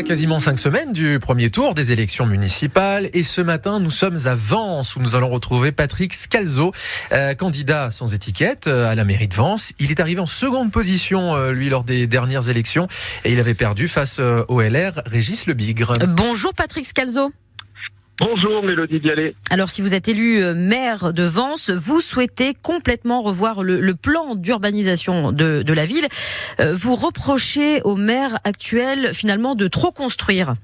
À quasiment 5 semaines du premier tour des élections municipales, et ce matin nous sommes à Vence où nous allons retrouver Patrick Scalzo, candidat sans étiquette à la mairie de Vence. Il est arrivé en seconde position lui lors des dernières élections et il avait perdu face au LR Régis Le Bigre. Bonjour Patrick Scalzo. Bonjour Mélodie Bialet. Alors si vous êtes élu maire de Vence, vous souhaitez complètement revoir le plan d'urbanisation de la ville. Vous reprochez au maire actuel finalement de trop construire.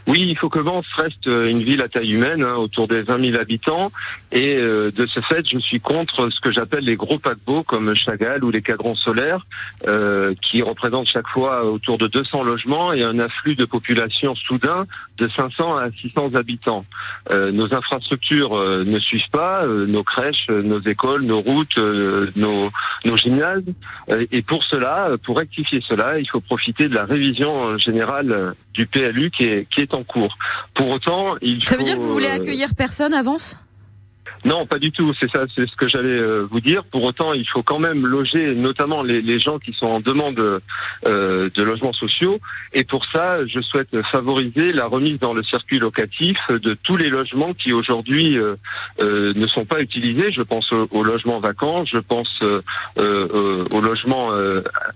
Oui, il faut que Vence reste une ville à taille humaine, autour des 20 000 habitants. Et de ce fait, je suis contre ce que j'appelle les gros paquebots comme Chagall ou les cadrans solaires, qui représentent chaque fois autour de 200 logements et un afflux de population soudain de 500 à 600 habitants. Nos infrastructures ne suivent pas, nos crèches, nos écoles, nos routes, nos gymnases. Et pour cela, pour rectifier cela, il faut profiter de la révision générale du PLU qui est en cours. Pour autant, Ça veut dire que vous voulez accueillir personne à Vence ? Non, pas du tout. C'est ce que j'allais vous dire. Pour autant, il faut quand même loger, notamment les gens qui sont en demande de logements sociaux. Et pour ça, je souhaite favoriser la remise dans le circuit locatif de tous les logements qui aujourd'hui ne sont pas utilisés. Je pense aux logements vacants, je pense aux logements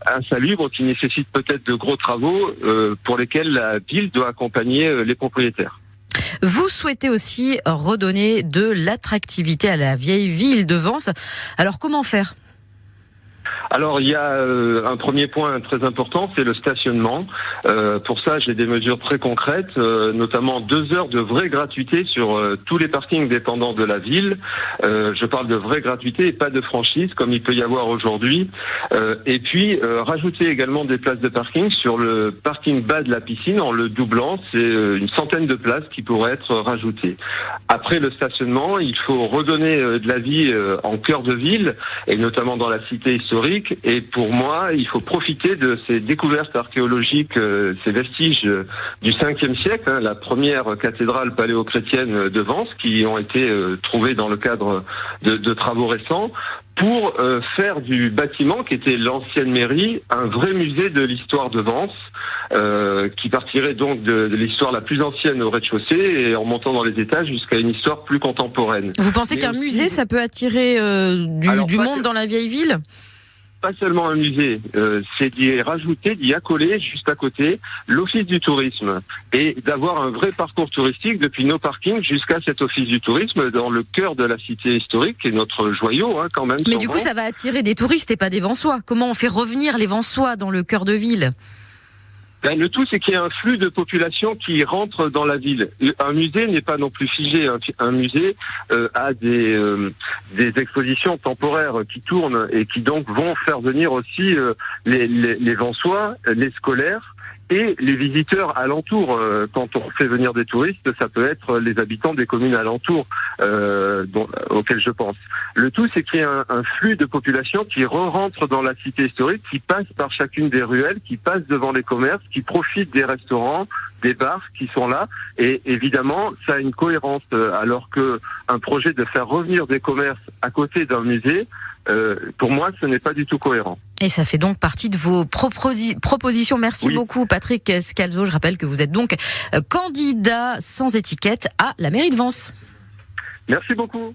insalubres qui nécessitent peut-être de gros travaux pour lesquels la ville doit accompagner les propriétaires. Vous souhaitez aussi redonner de l'attractivité à la vieille ville de Vence. Alors comment faire ? Alors, il y a un premier point très important, c'est le stationnement. Pour ça, j'ai des mesures très concrètes, notamment 2 heures de vraie gratuité sur tous les parkings dépendants de la ville. Je parle de vraie gratuité et pas de franchise, comme il peut y avoir aujourd'hui. Et puis, rajouter également des places de parking sur le parking bas de la piscine en le doublant. C'est une centaine de places qui pourraient être rajoutées. Après le stationnement, il faut redonner de la vie en cœur de ville, et notamment dans la cité historique. Et pour moi, il faut profiter de ces découvertes archéologiques, ces vestiges du 5e siècle, la première cathédrale paléochrétienne de Vence, qui ont été trouvés dans le cadre de travaux récents, pour faire du bâtiment, qui était l'ancienne mairie, un vrai musée de l'histoire de Vence, qui partirait donc de l'histoire la plus ancienne au rez-de-chaussée et en montant dans les étages jusqu'à une histoire plus contemporaine. Vous pensez qu'un musée, ça peut attirer du monde dans la vieille ville ? Pas seulement un musée, c'est d'y rajouter, d'y accoler juste à côté l'office du tourisme et d'avoir un vrai parcours touristique depuis nos parkings jusqu'à cet office du tourisme dans le cœur de la cité historique qui est notre joyau quand même. Mais du coup, ça va attirer des touristes et pas des Vensois. Comment on fait revenir les Vensois dans le cœur de ville ? Le tout, c'est qu'il y ait un flux de population qui rentre dans la ville. Un musée n'est pas non plus figé. Un musée a des expositions temporaires qui tournent et qui donc vont faire venir aussi les Vensois, les scolaires et les visiteurs alentours. Quand on fait venir des touristes, ça peut être les habitants des communes alentours auxquels je pense. Le tout, c'est qu'il y ait un flux de population qui rentre dans la cité historique, qui passe par chacune des ruelles, qui passe devant les commerces, qui profite des restaurants, des bars qui sont là. Et évidemment, ça a une cohérence. Alors que un projet de faire revenir des commerces à côté d'un musée, pour moi, ce n'est pas du tout cohérent. Et ça fait donc partie de vos propositions. Merci beaucoup Patrick Scalzo. Je rappelle que vous êtes donc candidat sans étiquette à la mairie de Vence. Merci beaucoup.